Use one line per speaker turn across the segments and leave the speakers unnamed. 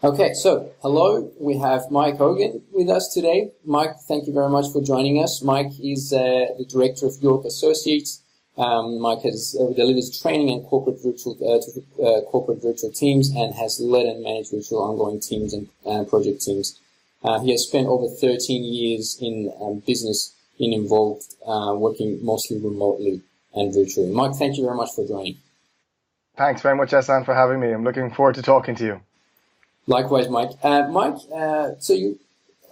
Okay, so hello, we have Mike Hogan with us today. Mike, thank you very much for joining us. Mike is the director of York Associates. Mike has delivers training and corporate virtual teams and has led and managed virtual ongoing teams and project teams. He has spent over 13 years in business involved, working mostly remotely and virtually. Mike, thank you very much for joining.
Thanks very much, Ehssan, for having me. I'm looking forward to talking to you.
Likewise, Mike. Mike, so you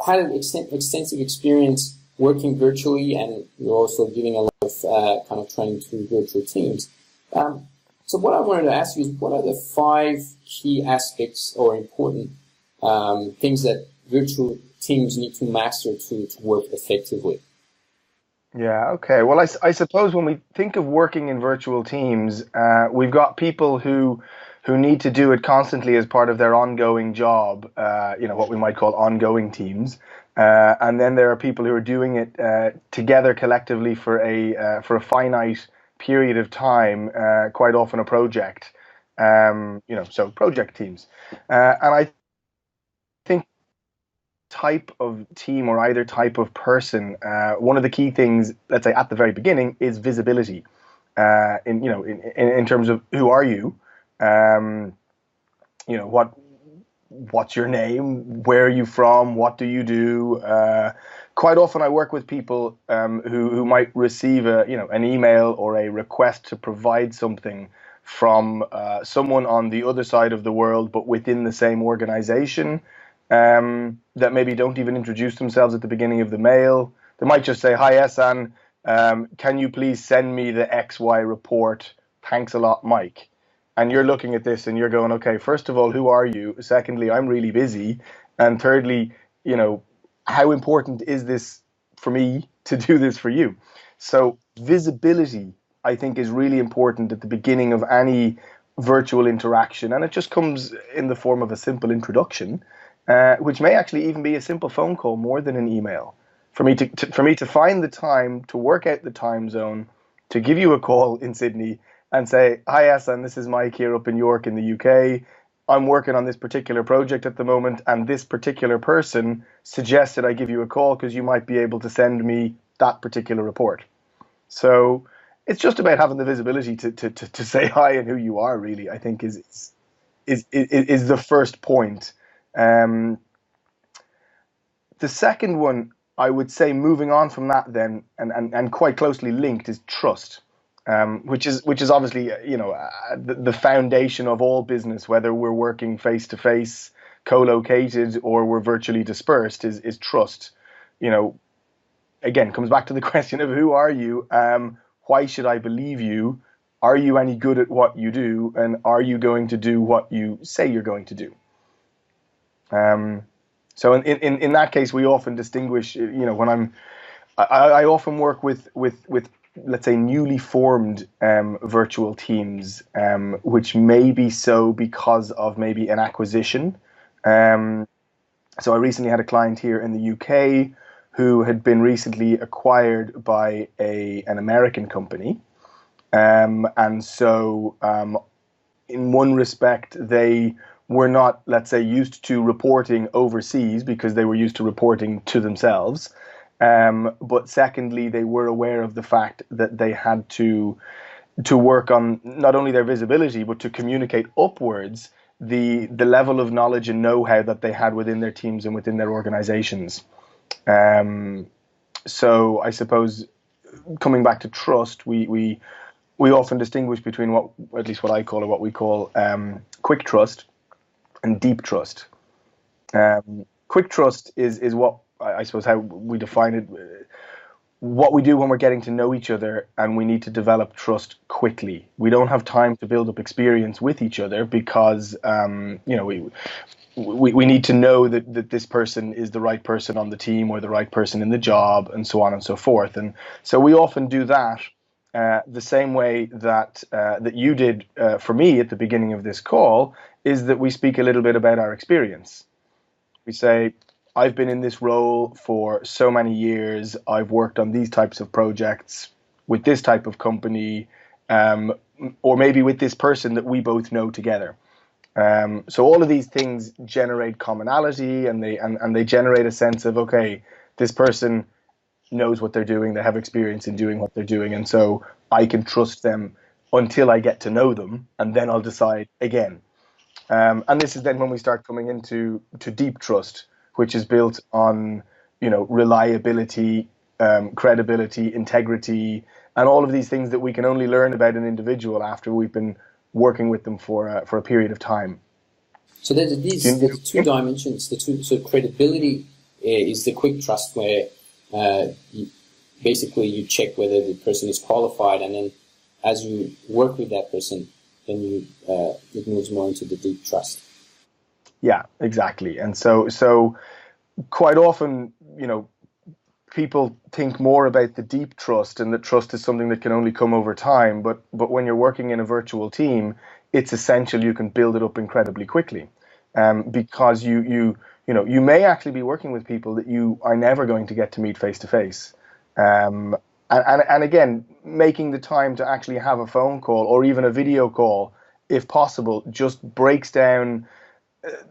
had an extensive experience working virtually, and you're also giving a lot of kind of training to virtual teams. So what I wanted to ask you is, what are the 5 key aspects or important things that virtual teams need to master to work effectively?
Yeah, okay. Well, I suppose when we think of working in virtual teams, we've got people who need to do it constantly as part of their ongoing job, what we might call ongoing teams. And then there are people who are doing it together collectively for a finite period of time, quite often a project. So project teams. And I think type of team or either type of person, one of the key things, let's say at the very beginning, is visibility. In terms of who are you, um, what's your name, where are you from, what do you do. Quite often, I work with people who might receive an email or a request to provide something from someone on the other side of the world, but within the same organization, that maybe don't even introduce themselves at the beginning of the mail. They might just say, "Hi, Ehssan, can you please send me the XY report? Thanks a lot, Mike." And you're looking at this and you're going, okay, first of all, who are you? Secondly, I'm really busy. And thirdly, how important is this for me to do this for you? So visibility, I think, is really important at the beginning of any virtual interaction. And it just comes in the form of a simple introduction, which may actually even be a simple phone call more than an email. For me to find the time to work out the time zone, to give you a call in Sydney and say, "Hi, Ehssan, this is Mike here up in York in the UK. I'm working on this particular project at the moment, and this particular person suggested I give you a call because you might be able to send me that particular report." So it's just about having the visibility to say hi and who you are, really, I think is the first point. Um, the second one, I would say, moving on from that then, and quite closely linked, is trust. Which is obviously the foundation of all business, whether we're working face to face, co-located, or we're virtually dispersed, is trust. You know, again, comes back to the question of who are you? Why should I believe you? Are you any good at what you do? And are you going to do what you say you're going to do? So in that case, we often distinguish. When I often work with let's say newly formed virtual teams, which may be so because of maybe an acquisition. So I recently had a client here in the UK who had been recently acquired by an American company, and so in one respect they were not, let's say, used to reporting overseas because they were used to reporting to themselves. But secondly, they were aware of the fact that they had to work on not only their visibility, but to communicate upwards the level of knowledge and know-how that they had within their teams and within their organizations. So I suppose coming back to trust, we often distinguish between what, at least what I call, or what we call, quick trust and deep trust. Quick trust is what I suppose how we define it. What we do when we're getting to know each other and we need to develop trust quickly. We don't have time to build up experience with each other because we need to know that this person is the right person on the team or the right person in the job, and so on and so forth. And so we often do that the same way that you did for me at the beginning of this call, is that we speak a little bit about our experience. We say, I've been in this role for so many years. I've worked on these types of projects with this type of company, or maybe with this person that we both know together. So all of these things generate commonality, and they generate a sense of, okay, this person knows what they're doing, they have experience in doing what they're doing, and so I can trust them until I get to know them, and then I'll decide again. And this is then when we start coming into deep trust, which is built on, reliability, credibility, integrity, and all of these things that we can only learn about an individual after we've been working with them for a period of time.
So there's the two dimensions. So credibility is the quick trust where basically you check whether the person is qualified, and then as you work with that person, then it moves more into the deep trust.
Yeah, exactly. And so quite often, people think more about the deep trust, and that trust is something that can only come over time. But when you're working in a virtual team, it's essential you can build it up incredibly quickly, because you may actually be working with people that you are never going to get to meet face to face. And again, making the time to actually have a phone call or even a video call, if possible, just breaks down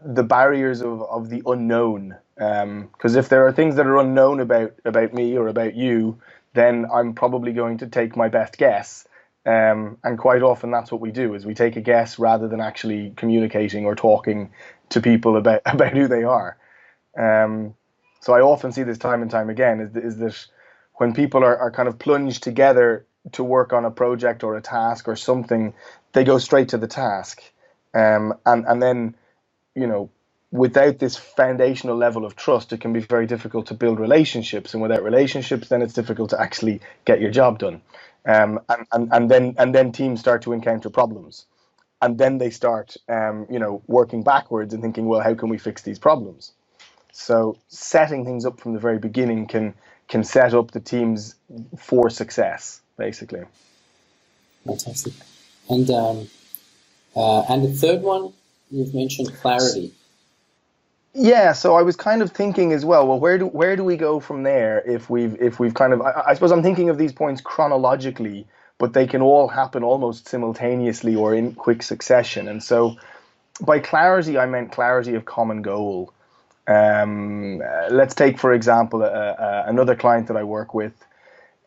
the barriers of the unknown. Because if there are things that are unknown about me or about you, then I'm probably going to take my best guess. And quite often that's what we do, is we take a guess rather than actually communicating or talking to people about who they are. So I often see this time and time again, is that when people are kind of plunged together to work on a project or a task or something, they go straight to the task. And then, without this foundational level of trust, it can be very difficult to build relationships. And without relationships, then it's difficult to actually get your job done. And then teams start to encounter problems. And then they start, working backwards and thinking, well, how can we fix these problems? So setting things up from the very beginning can set up the teams for success, basically.
Fantastic. And the third one, you've mentioned clarity.
Yeah, so I was kind of thinking as well. Well, where do we go from there if we've kind of? I suppose I'm thinking of these points chronologically, but they can all happen almost simultaneously or in quick succession. And so, by clarity, I meant clarity of common goal. Let's take, for example, another client that I work with.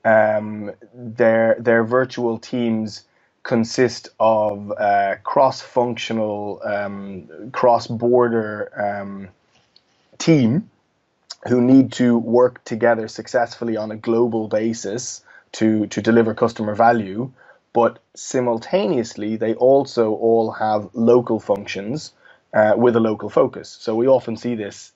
Their virtual teams consist of cross-functional, cross-border team who need to work together successfully on a global basis to deliver customer value, but simultaneously they also all have local functions with a local focus. So we often see this.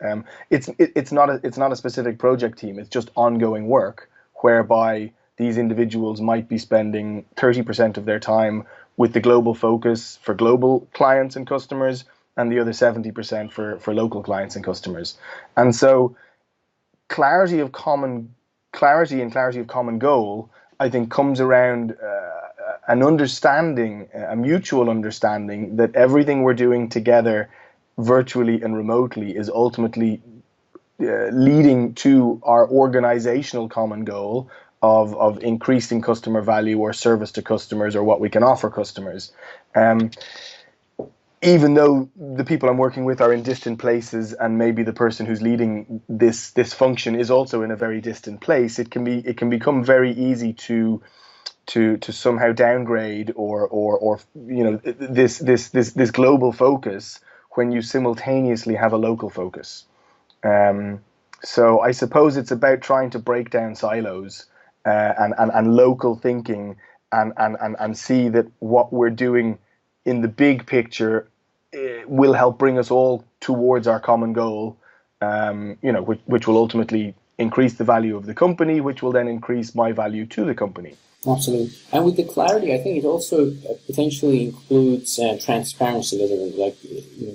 It's not a specific project team. It's just ongoing work whereby these individuals might be spending 30% of their time with the global focus for global clients and customers, and the other 70% for local clients and customers. And so clarity and clarity of common goal, I think, comes around an understanding, a mutual understanding that everything we're doing together virtually and remotely is ultimately leading to our organizational common goal of increasing customer value or service to customers or what we can offer customers. Even though the people I'm working with are in distant places, and maybe the person who's leading this function is also in a very distant place, it can become very easy to somehow downgrade or this global focus when you simultaneously have a local focus. So I suppose it's about trying to break down silos and local thinking and see that what we're doing in the big picture will help bring us all towards our common goal, which will ultimately increase the value of the company, which will then increase my value to the company.
Absolutely. And with the clarity, I think it also potentially includes transparency, like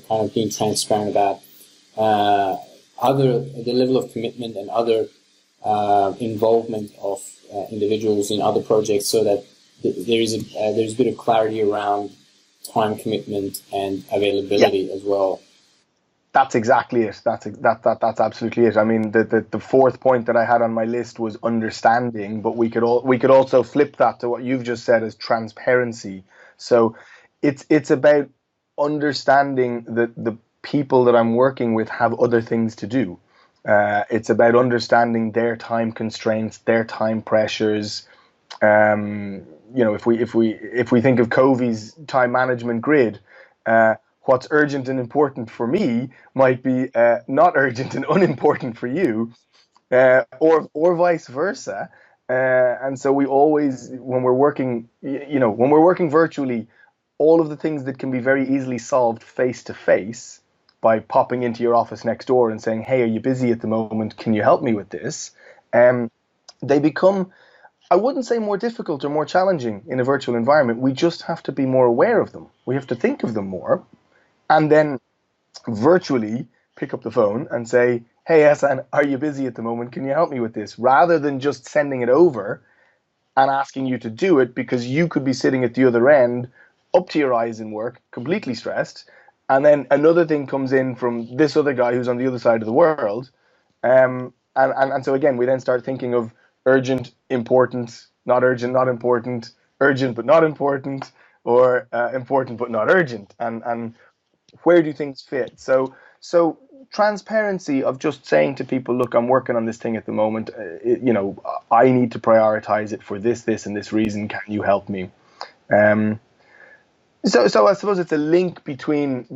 kind of being transparent about the level of commitment and other involvement of individuals in other projects, so that there's a bit of clarity around time commitment and availability as well.
That's exactly it. That's absolutely it. I mean, the fourth point that I had on my list was understanding, but we could also flip that to what you've just said as transparency. So it's about understanding that the people that I'm working with have other things to do. It's about understanding their time constraints, their time pressures. If we think of Covey's time management grid, what's urgent and important for me might be not urgent and unimportant for you, or vice versa. And so we always, when we're working, when we're working virtually, all of the things that can be very easily solved face to face by popping into your office next door and saying, "Hey, are you busy at the moment? Can you help me with this?" Um, they become, I wouldn't say more difficult or more challenging in a virtual environment. We just have to be more aware of them. We have to think of them more, and then virtually pick up the phone and say, "Hey, Ehssan, are you busy at the moment? Can you help me with this?" Rather than just sending it over and asking you to do it, because you could be sitting at the other end, up to your eyes in work, completely stressed, and then another thing comes in from this other guy who's on the other side of the world. And so again, we then start thinking of urgent, important, not urgent, not important, urgent but not important, or important but not urgent. And where do things fit? So transparency of just saying to people, look, I'm working on this thing at the moment. I need to prioritize it for this, and this reason. Can you help me? Um, so I suppose it's a link between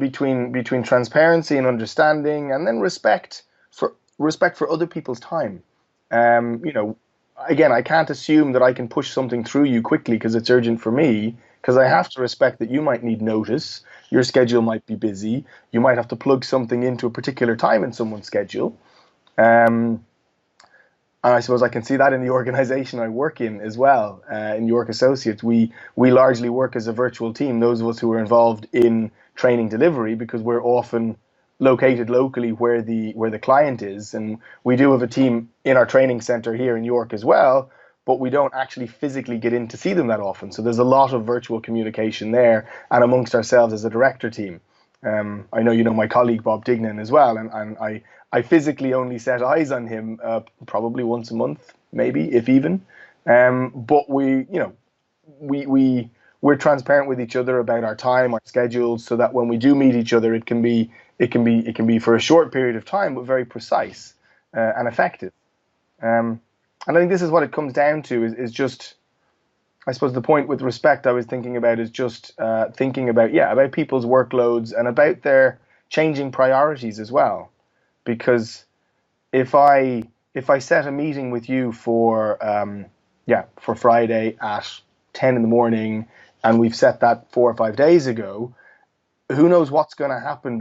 transparency and understanding, and then respect for other people's time. Um, you know, Again, I can't assume that I can push something through you quickly because it's urgent for me, because I have to respect that you might need notice. Your schedule might be busy. You might have to plug something into a particular time in someone's schedule. Um, and I suppose I can see that in the organization I work in as well. In York Associates, we largely work as a virtual team. Those of us who are involved in training delivery, because we're often located locally where the client is, and we do have a team in our training center here in York as well. But we don't actually physically get in to see them that often. So there's a lot of virtual communication there, and amongst ourselves as a director team. I know you know my colleague Bob Dignan as well, and I physically only set eyes on him probably once a month, maybe, if even. But we're transparent with each other about our time, our schedules, so that when we do meet each other, it can be for a short period of time, but very precise and effective. And I think this is what it comes down to is just, I suppose the point with respect I was thinking about is just thinking about people's workloads and about their changing priorities as well. Because if I set a meeting with you for Friday at 10 in the morning, and we've set that 4 or 5 days ago, who knows what's going to happen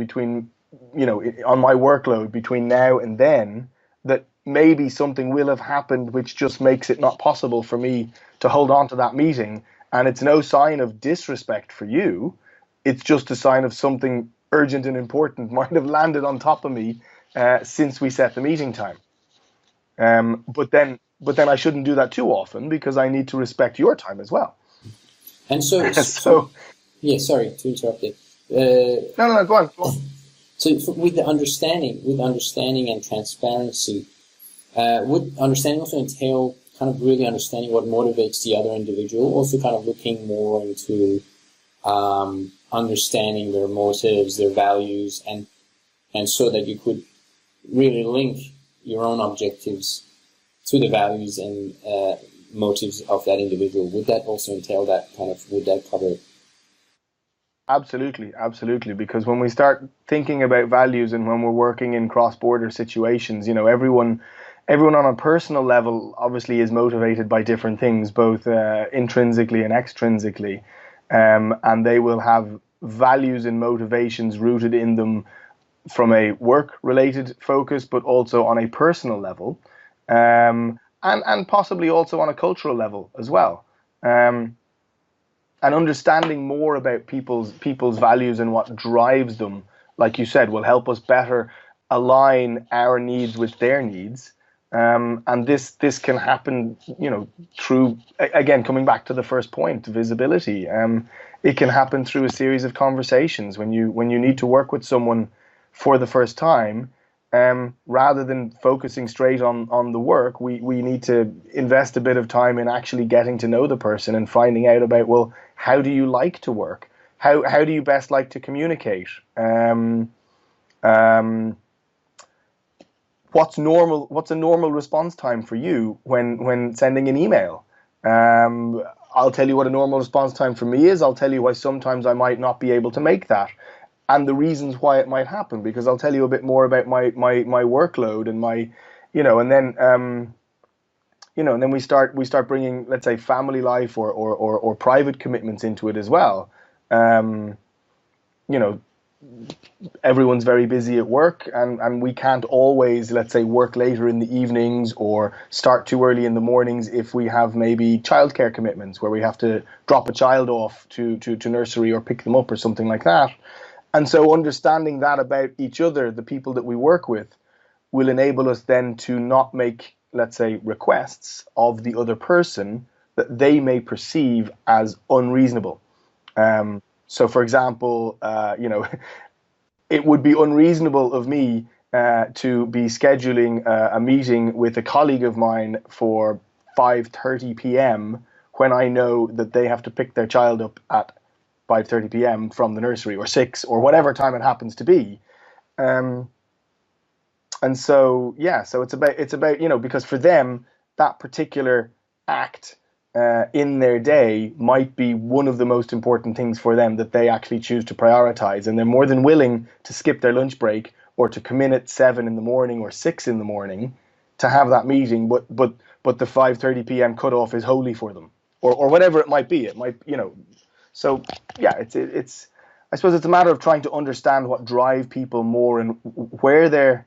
on my workload between now and then, that maybe something will have happened which just makes it not possible for me to hold on to that meeting. And it's no sign of disrespect for you. It's just a sign of something urgent and important might have landed on top of me since we set the meeting time. But then I shouldn't do that too often, because I need to respect your time as well.
And so,
So
yeah, sorry to interrupt it.
no, go on.
So with understanding and transparency, would understanding also entail kind of really understanding what motivates the other individual, also kind of looking more into understanding their motives, their values, and so that you could really link your own objectives to the values and motives of that individual? Would that also entail that would that cover it?
Absolutely. Because when we start thinking about values, and when we're working in cross-border situations, everyone on a personal level obviously is motivated by different things, both intrinsically and extrinsically, and they will have values and motivations rooted in them from a work-related focus, but also on a personal level, and possibly also on a cultural level as well. And understanding more about people's values and what drives them, like you said, will help us better align our needs with their needs. And this can happen, through, again, coming back to the first point, visibility. It can happen through a series of conversations when you need to work with someone for the first time. Rather than focusing straight on the work, we need to invest a bit of time in actually getting to know the person and finding out about, well, how do you like to work? how do you best like to communicate? Um, what's normal? What's a normal response time for you when sending an email? I'll tell you what a normal response time for me is. I'll tell you why sometimes I might not be able to make that, and the reasons why it might happen, because I'll tell you a bit more about my workload and my, and then and then we start bringing, let's say, family life or private commitments into it as well. Um, you know, Everyone's very busy at work, and we can't always, let's say, work later in the evenings or start too early in the mornings if we have maybe childcare commitments where we have to drop a child off to nursery or pick them up or something like that. And so understanding that about each other, the people that we work with, will enable us then to not make, let's say, requests of the other person that they may perceive as unreasonable. So, for example, it would be unreasonable of me to be scheduling a meeting with a colleague of mine for 5:30 p.m. when I know that they have to pick their child up at 5:30 p.m. from the nursery, or 6, or whatever time it happens to be. And so, yeah, so it's about because for them that particular act in their day might be one of the most important things for them that they actually choose to prioritize, and they're more than willing to skip their lunch break or to come in at 7 in the morning or 6 in the morning to have that meeting, but the 5:30 p.m. cutoff is holy for them, or whatever it might be. It might, so yeah, it's I suppose it's a matter of trying to understand what drive people more and where their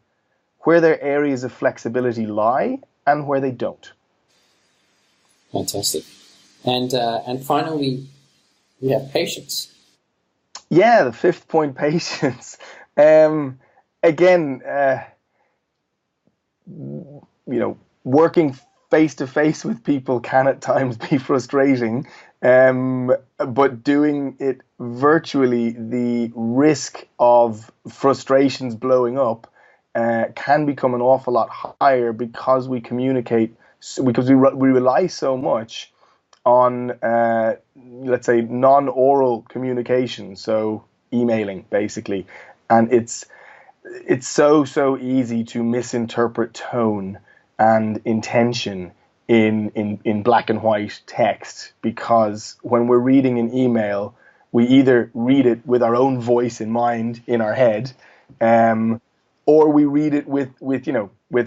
areas of flexibility lie and where they don't.
Fantastic. And finally, we have patience.
Yeah, the fifth point, patience. Again, working face to face with people can at times be frustrating, but doing it virtually, the risk of frustrations blowing up can become an awful lot higher because we communicate, because we rely so much on, let's say, non-oral communication, so emailing basically, and it's so easy to misinterpret tone and intention in black and white text, because when we're reading an email, we either read it with our own voice in mind in our head, or we read it with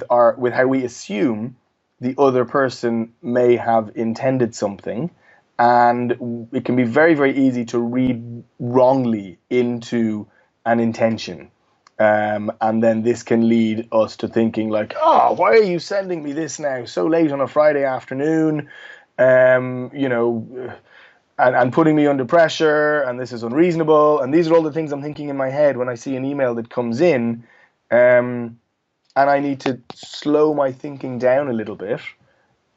how we assume the other person may have intended something, and it can be very, very easy to read wrongly into an intention. And then this can lead us to thinking like, oh, why are you sending me this now so late on a Friday afternoon? And putting me under pressure, and this is unreasonable. And these are all the things I'm thinking in my head when I see an email that comes in. And I need to slow my thinking down a little bit.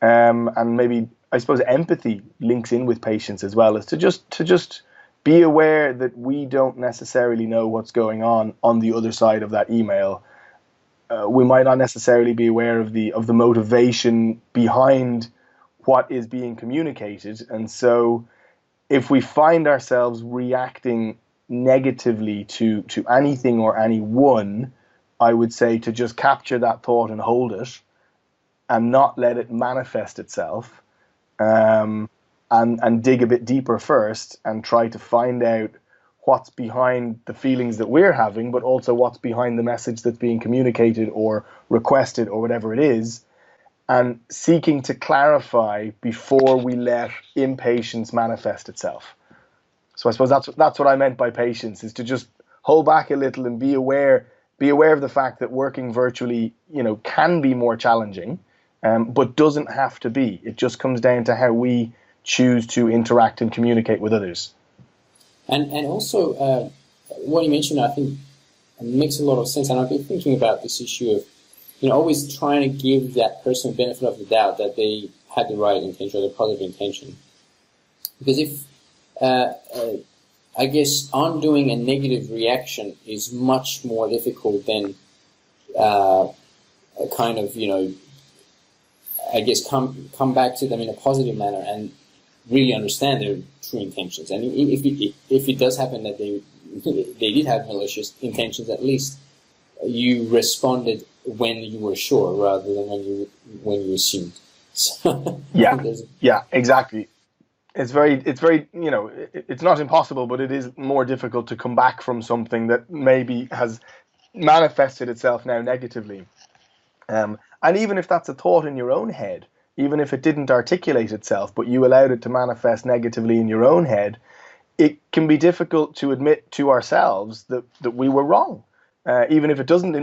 And maybe, I suppose, empathy links in with patience as well, as to just be aware that we don't necessarily know what's going on the other side of that email. We might not necessarily be aware of the motivation behind what is being communicated, and so if we find ourselves reacting negatively to anything or anyone, I would say to just capture that thought and hold it, and not let it manifest itself. And dig a bit deeper first and try to find out what's behind the feelings that we're having, but also what's behind the message that's being communicated or requested or whatever it is, and seeking to clarify before we let impatience manifest itself. So I suppose that's what I meant by patience, is to just hold back a little and be aware of the fact that working virtually, can be more challenging, but doesn't have to be. It just comes down to how we choose to interact and communicate with others.
And also, what you mentioned, I think, makes a lot of sense. And I've been thinking about this issue of, always trying to give that person the benefit of the doubt that they had the right intention or the positive intention. Because if, I guess, undoing a negative reaction is much more difficult than kind of, I guess, come back to them in a positive manner. And really understand their true intentions. And if it does happen that they did have malicious intentions, at least you responded when you were sure rather than when you assumed. So,
yeah, exactly. It's very, it's not impossible, but it is more difficult to come back from something that maybe has manifested itself now negatively. And even if that's a thought in your own head, even if it didn't articulate itself, but you allowed it to manifest negatively in your own head, it can be difficult to admit to ourselves that we were wrong, even if it doesn't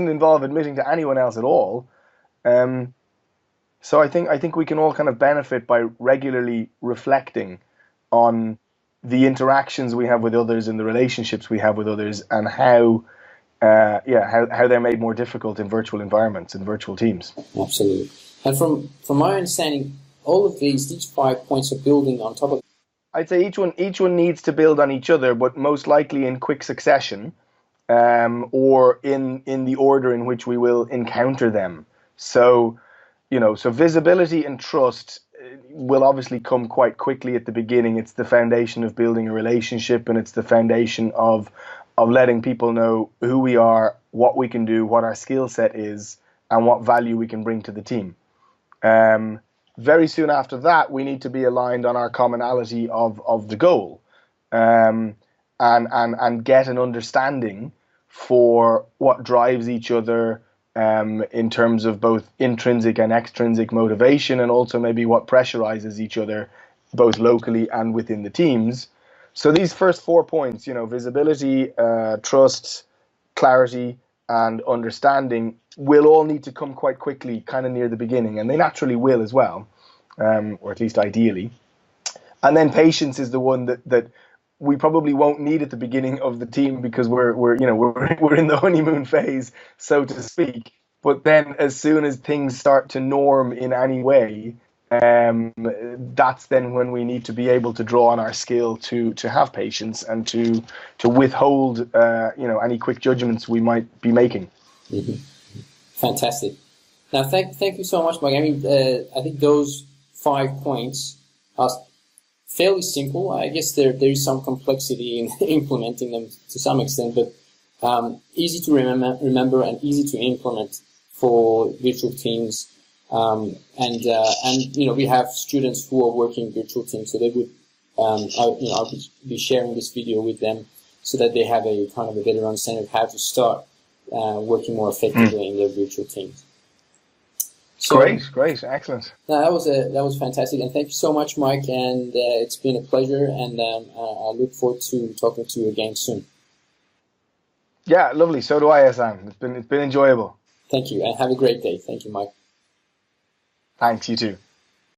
involve admitting to anyone else at all. So I think we can all kind of benefit by regularly reflecting on the interactions we have with others and the relationships we have with others, and how they're made more difficult in virtual environments and virtual teams.
Absolutely. And from my understanding, all of these 5 points are building on top of.
I'd say each one needs to build on each other, but most likely in quick succession, or in the order in which we will encounter them. So, so visibility and trust will obviously come quite quickly at the beginning. It's the foundation of building a relationship, and it's the foundation of letting people know who we are, what we can do, what our skill set is, and what value we can bring to the team. Very soon after that, we need to be aligned on our commonality of the goal, and get an understanding for what drives each other, in terms of both intrinsic and extrinsic motivation, and also maybe what pressurizes each other, both locally and within the teams. So these first 4 points, visibility, trust, clarity, and understanding, will all need to come quite quickly, kind of near the beginning, and they naturally will as well, or at least ideally. And then patience is the one that we probably won't need at the beginning of the team, because we're in the honeymoon phase, so to speak. But then, as soon as things start to norm in any way, that's then when we need to be able to draw on our skill to have patience, and to withhold any quick judgments we might be making.
Mm-hmm. Fantastic. Now, thank you so much, Mike. I mean, I think those 5 points are fairly simple. I guess there is some complexity in implementing them to some extent, but easy to remember and easy to implement for virtual teams. And we have students who are working virtual teams, so they would, I'll be sharing this video with them so that they have a kind of a better understanding of how to start working more effectively in their virtual teams. So,
great, excellent.
That was fantastic, and thank you so much, Mike. And it's been a pleasure, and I look forward to talking to you again soon.
Yeah, lovely. So do I, Ehssan. It's been enjoyable.
Thank you, and have a great day. Thank you, Mike.
Thanks, you too.